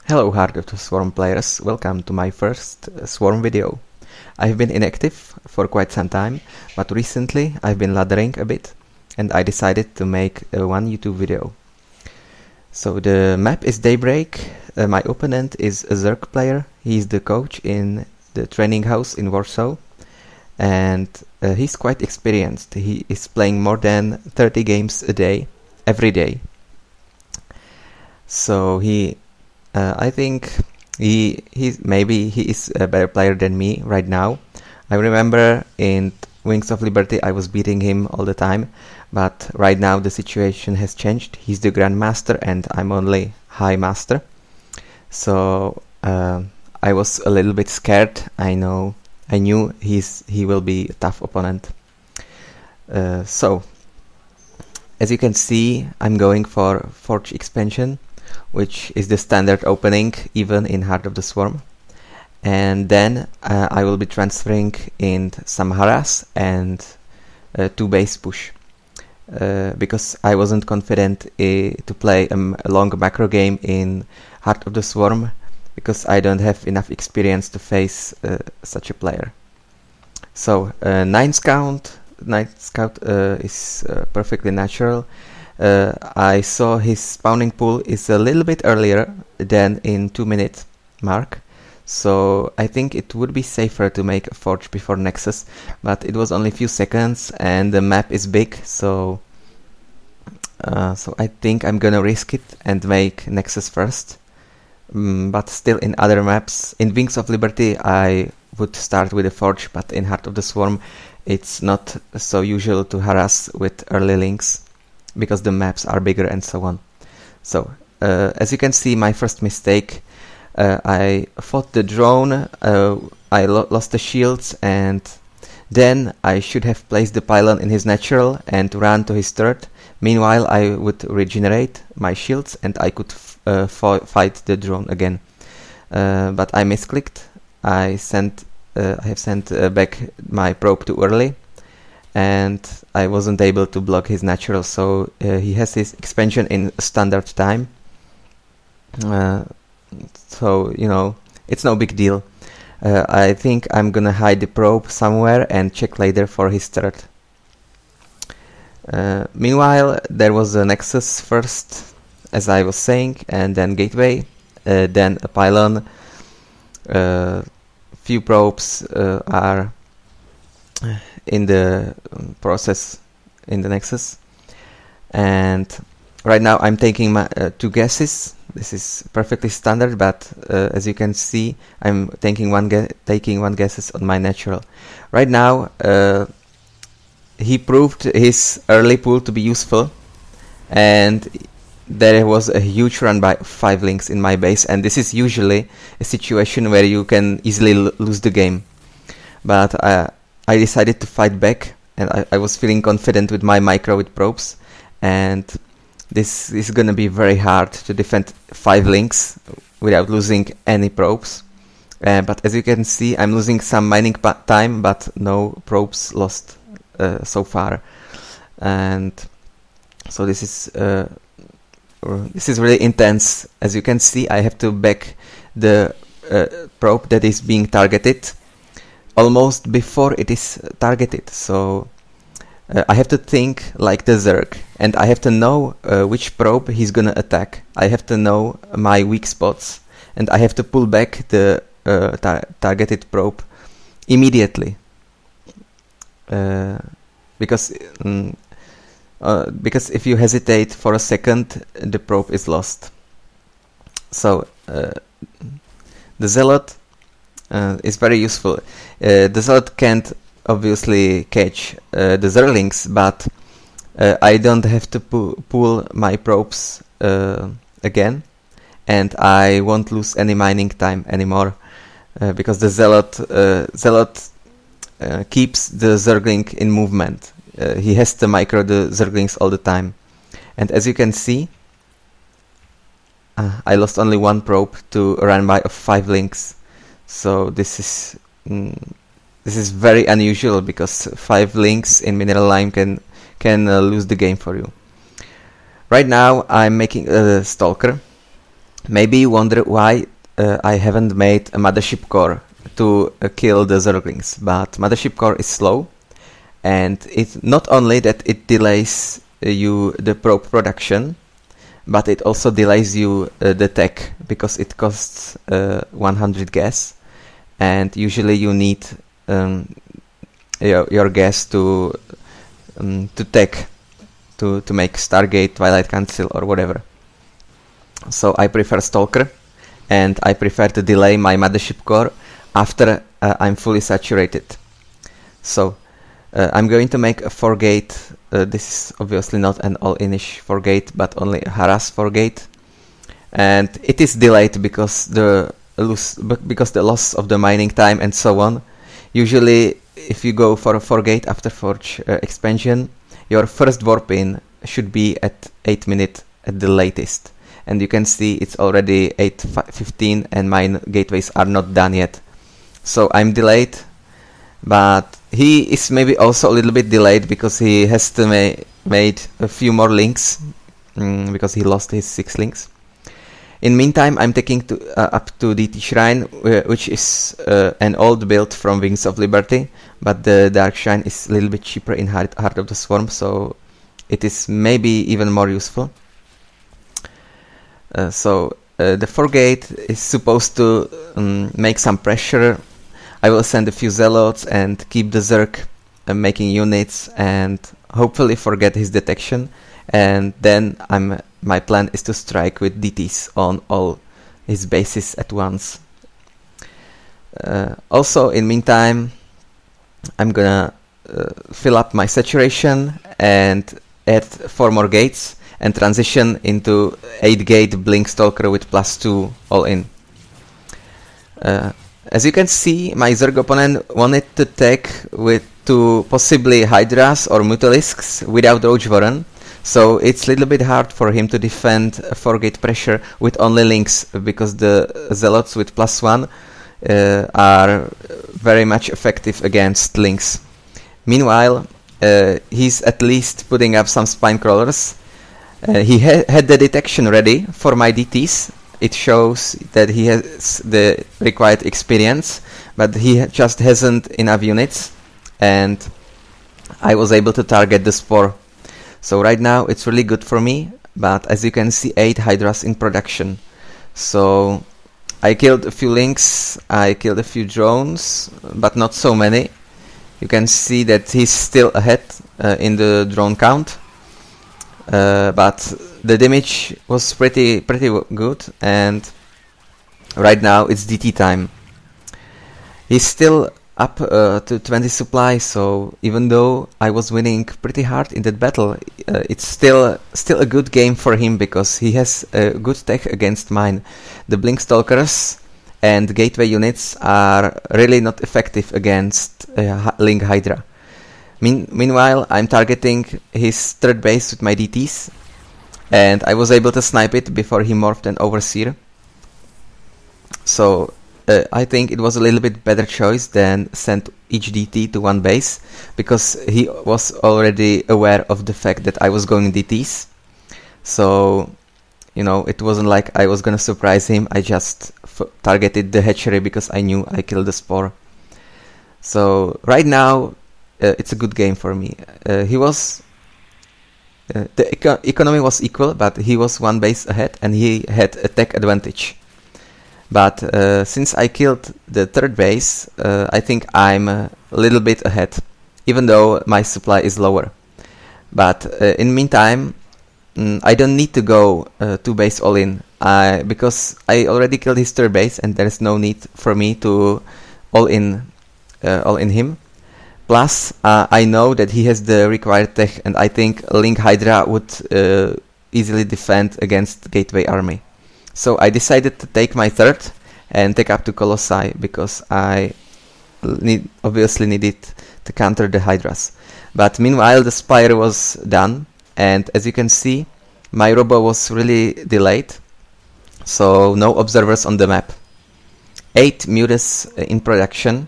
Hello Heart of the Swarm players, welcome to my first Swarm video. I've been inactive for quite some time, but recently I've been laddering a bit and I decided to make one YouTube video. So the map is Daybreak, my opponent is a Zerg player, he's the coach in the training house in Warsaw and he's quite experienced. He is playing more than 30 games a day, every day. So I think he is a better player than me right now. I remember in Wings of Liberty I was beating him all the time, but right now the situation has changed. He's the grandmaster and I'm only high master. So I was a little bit scared. I knew he will be a tough opponent. So as you can see, I'm going for Forge expansion, which is the standard opening even in Heart of the Swarm, and then I will be transferring in some harass and 2 base push because I wasn't confident to play a long macro game in Heart of the Swarm because I don't have enough experience to face such a player. So 9 Scout is perfectly natural. I saw his spawning pool is a little bit earlier than in 2-minute mark, so I think it would be safer to make a forge before Nexus, but it was only a few seconds and the map is big, so I think I'm gonna risk it and make Nexus first. But still in other maps, in Wings of Liberty I would start with a forge, but in Heart of the Swarm it's not so usual to harass with early links because the maps are bigger and so on. So as you can see, my first mistake, I fought the drone, I lost the shields, and then I should have placed the pylon in his natural and run to his turret. Meanwhile I would regenerate my shields and I could fight the drone again, but I misclicked. I have sent back my probe too early and I wasn't able to block his natural, so he has his expansion in standard time. So you know, it's no big deal. I think I'm gonna hide the probe somewhere and check later for his turret. Meanwhile there was a Nexus first, as I was saying, and then gateway, then a pylon. Few probes are in the process in the Nexus, and right now I'm taking my 2 guesses. This is perfectly standard, but as you can see, I'm taking one guesses on my natural. Right now he proved his early pool to be useful, and there was a huge run by 5 links in my base, and this is usually a situation where you can easily lose the game, but I decided to fight back, and I was feeling confident with my micro with probes, and this is gonna be very hard to defend 5 links without losing any probes. But as you can see, I'm losing some mining time, but no probes lost so far, and so this is really intense. As you can see, I have to back the probe that is being targeted almost before it is targeted, so I have to think like the Zerg, and I have to know which probe he's gonna attack. I have to know my weak spots, and I have to pull back the targeted probe immediately, because if you hesitate for a second, the probe is lost. So the Zealot is very useful. The Zealot can't obviously catch the Zerglings, but I don't have to pull my probes again, and I won't lose any mining time anymore because the Zealot keeps the Zergling in movement. He has to micro the Zerglings all the time, and as you can see, I lost only 1 probe to a run by of 5 links. So this is very unusual because 5 links in Mineral Lime can lose the game for you. Right now I'm making a Stalker, Maybe you wonder why I haven't made a mothership core to kill the Zerglings, but mothership core is slow, and it's not only that it delays you the probe production, but it also delays you the tech, because it costs 100 gas, and usually you need your gas to tech to make Stargate, Twilight Council, or whatever. So I prefer Stalker, and I prefer to delay my mothership core after I'm fully saturated. So I'm going to make a 4-gate. This is obviously not an all-inish 4-gate, but only a harass 4-gate, and it is delayed because the loss of the mining time and so on. Usually, if you go for a 4-gate after Forge expansion, your first warp in should be at 8 minutes at the latest, and you can see it's already 8:15 and mine gateways are not done yet. So I'm delayed, but he is maybe also a little bit delayed because he has to made a few more links, because he lost his 6 links. In meantime, I'm taking up to DT Shrine, which is an old build from Wings of Liberty, but the Dark Shrine is a little bit cheaper in Heart of the Swarm, so it is maybe even more useful. So the 4-gate is supposed to make some pressure. I will send a few Zealots and keep the Zerg making units and hopefully forget his detection, and then my plan is to strike with DTs on all his bases at once. Also, in meantime, I'm gonna fill up my saturation and add 4 more gates and transition into 8-gate Blink Stalker with +2 all in. As you can see, my Zerg opponent wanted to take with 2 possibly Hydras or Mutalisks without Roach Warren, so it's a little bit hard for him to defend a 4-gate pressure with only links, because the Zealots with +1 are very much effective against links. Meanwhile, he's at least putting up some spine crawlers. He had the detection ready for my DTs. It shows that he has the required experience, but he just hasn't enough units, and I was able to target the Spore. So right now it's really good for me, but as you can see, 8 Hydras in production. So I killed a few links, I killed a few drones, but not so many. You can see that he's still ahead in the drone count, but the damage was pretty good, and right now it's DT time. He's still up to 20 supply, so even though I was winning pretty hard in that battle, it's still a good game for him, because he has a good tech against mine. The Blink Stalkers and Gateway units are really not effective against Link Hydra. Meanwhile, I'm targeting his 3rd base with my DTs, and I was able to snipe it before he morphed an Overseer. So I think it was a little bit better choice than send each DT to 1 base, because he was already aware of the fact that I was going DTs. So, you know, it wasn't like I was gonna surprise him. I just targeted the hatchery because I knew I killed the Spore. So right now it's a good game for me. He was the economy was equal, but he was 1 base ahead and he had a tech advantage. But since I killed the 3rd base, I think I'm a little bit ahead, even though my supply is lower. But in meantime, I don't need to go 2 base all in, because I already killed his 3rd base, and there is no need for me to all in him. Plus, I know that he has the required tech, and I think Link Hydra would easily defend against Gateway army. So I decided to take my 3rd and take up to Colossi, because I obviously needed to counter the Hydras. But meanwhile, the Spire was done, and as you can see, my robo was really delayed, so no observers on the map. 8 Mutas in production.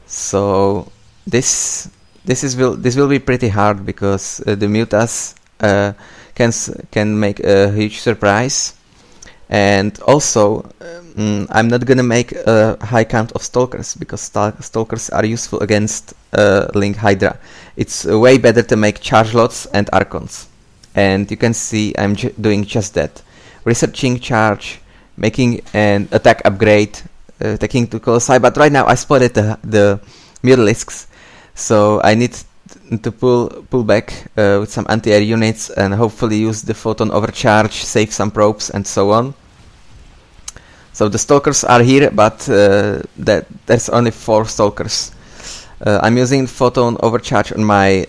So this will be pretty hard, because the Mutas can make a huge surprise. And also, I'm not gonna make a high count of Stalkers, because Stalkers are useful against Link Hydra. It's way better to make Charge Lots and Archons. And you can see I'm doing just that. Researching Charge, making an attack upgrade, taking to Colossi, but right now I spotted the Mutalisks, so I need to pull back with some anti-air units and hopefully use the Photon Overcharge, save some probes and so on. So the Stalkers are here, but there's only 4 Stalkers. I'm using Photon Overcharge on my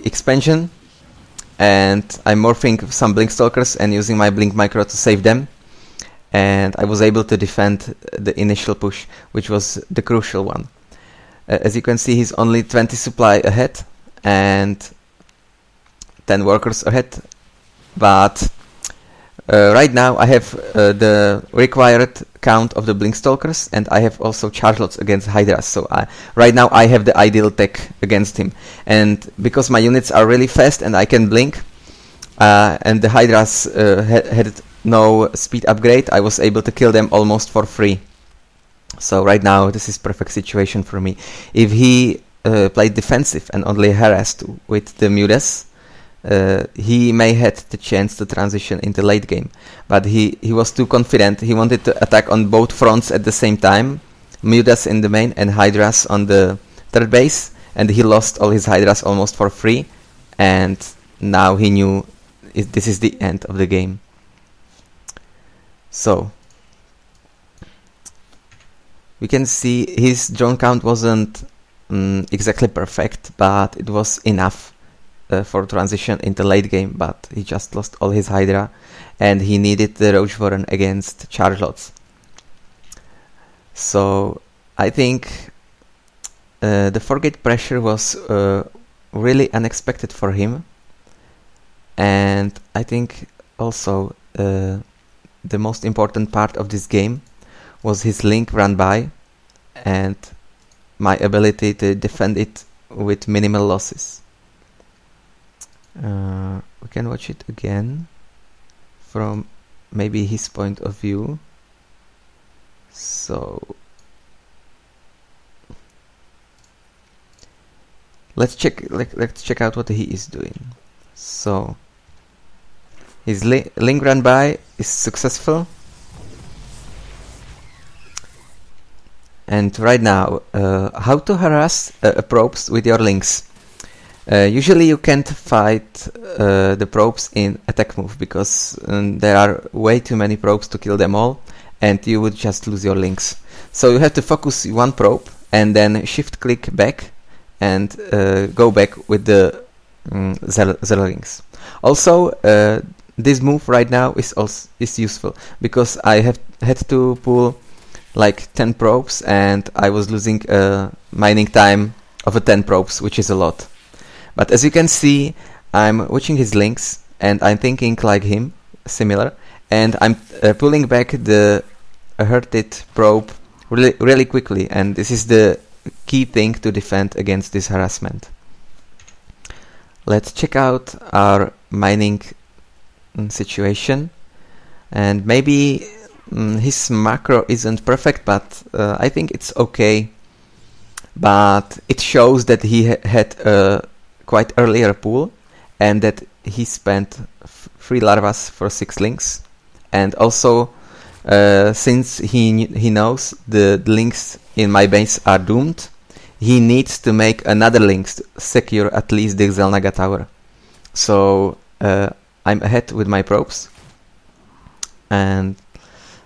expansion, and I'm morphing some Blink Stalkers and using my Blink Micro to save them. And I was able to defend the initial push, which was the crucial one. As you can see, he's only 20 supply ahead and 10 workers ahead, but right now I have the required count of the Blink Stalkers, and I have also Charge Lots against Hydras, so right now I have the ideal tech against him. And because my units are really fast and I can blink, and the Hydras had no speed upgrade, I was able to kill them almost for free. So right now this is perfect situation for me. If he played defensive and only harassed with the Mutas, he may had the chance to transition into late game, but he was too confident. He wanted to attack on both fronts at the same time, Mutas in the main and Hydras on the third base, and he lost all his Hydras almost for free, and now he knew this is the end of the game. So we can see his drone count wasn't exactly perfect, but it was enough for transition into late game, but he just lost all his Hydra and he needed the Roach Warren against Charge Lots. So I think the 4-gate pressure was really unexpected for him, and I think also the most important part of this game was his Link run by and my ability to defend it with minimal losses. We can watch it again from maybe his point of view. So let's check out what he is doing. So his Link run by is successful, and right now how to harass probes with your links. Usually you can't fight the probes in attack move, because there are way too many probes to kill them all, and you would just lose your links. So you have to focus one probe and then shift click back and go back with the zero links. Also this move right now is useful, because I have had to pull like 10 probes and I was losing mining time of 10 probes, which is a lot. But as you can see, I'm watching his links and I'm thinking like him, similar, and I'm pulling back the hurted probe really quickly, and this is the key thing to defend against this harassment. Let's check out our mining situation, and maybe his macro isn't perfect, but I think it's okay. But it shows that he had a quite earlier pool, and that he spent 3 larvas for 6 links, and also since he knows the links in my base are doomed, he needs to make another link to secure at least the Xelnaga tower. So I'm ahead with my probes, and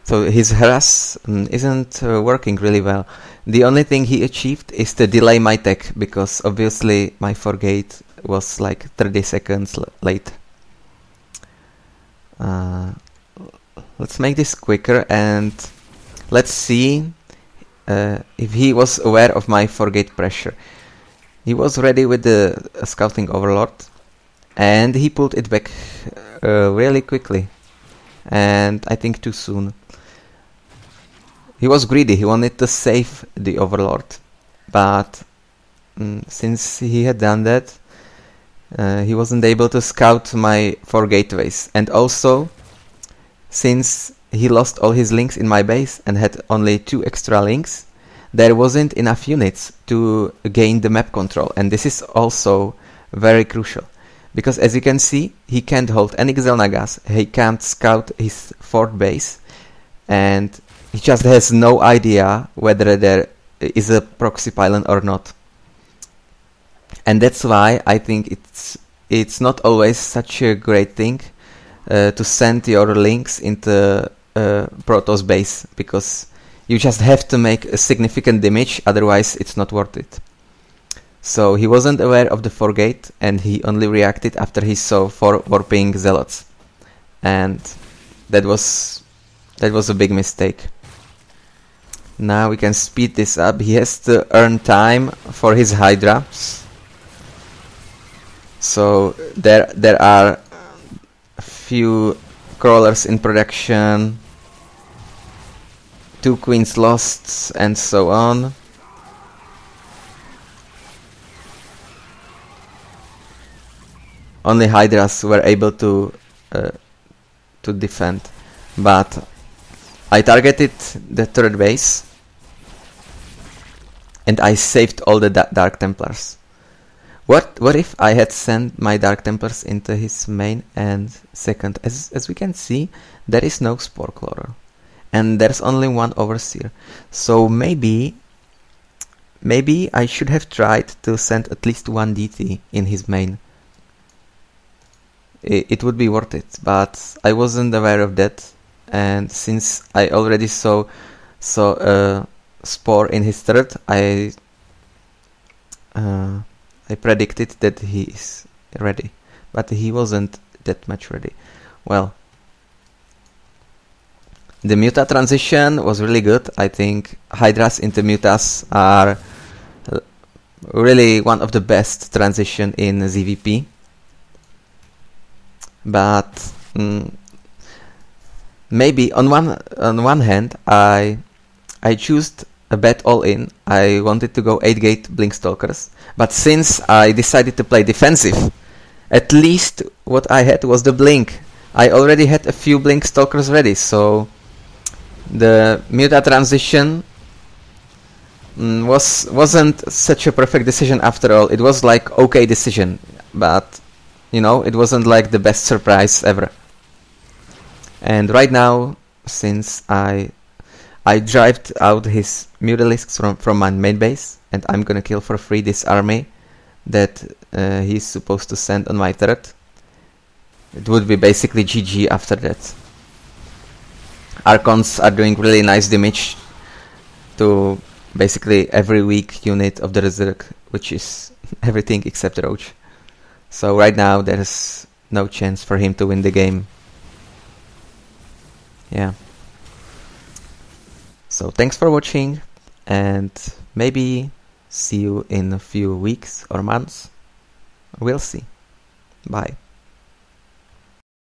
so his harass isn't working really well. The only thing he achieved is to delay my tech, because obviously my 4-gate was like 30 seconds late. Let's make this quicker and let's see if he was aware of my 4-gate pressure. He was ready with the Scouting Overlord, and he pulled it back really quickly, and I think too soon. He was greedy, he wanted to save the Overlord, but since he had done that, he wasn't able to scout my 4 gateways. And also, since he lost all his links in my base and had only 2 extra links, there wasn't enough units to gain the map control, and this is also very crucial. Because as you can see, he can't hold any Xel'Nagas, he can't scout his 4th base, and he just has no idea whether there is a proxy pylon or not. And that's why I think it's not always such a great thing to send your links into Protoss base, because you just have to make a significant damage, otherwise it's not worth it. So he wasn't aware of the 4 gate, and he only reacted after he saw 4 warping zealots, and that was a big mistake. Now we can speed this up. He has to earn time for his Hydras. So there are a few crawlers in production, 2 queens lost, and so on. Only Hydras were able to defend, but I targeted the 3rd base and I saved all the Dark Templars. What if I had sent my Dark Templars into his main and 2nd? As we can see, there is no Spore Crawler and there's only 1 Overseer. So maybe I should have tried to send at least 1 DT in his main. It would be worth it, but I wasn't aware of that, and since I already saw Spore in his 3rd, I predicted that he is ready, but he wasn't that much ready. Well, the Muta transition was really good. I think Hydras into Mutas are really one of the best transition in ZVP. But maybe on one hand I chose a bet all in. I wanted to go 8 gate Blink Stalkers, but since I decided to play defensive, at least what I had was the Blink. I already had a few Blink Stalkers ready, so the Muta transition wasn't such a perfect decision after all. It was like okay decision, but you know, it wasn't like the best surprise ever. And right now, since I drived out his Mutalisks from my main base, and I'm gonna kill for free this army that he's supposed to send on my turret, it would be basically GG after that. Archons are doing really nice damage to basically every weak unit of the Resurrect, which is everything except Roach. So right now there's no chance for him to win the game. Yeah. So thanks for watching, and maybe see you in a few weeks or months. We'll see. Bye.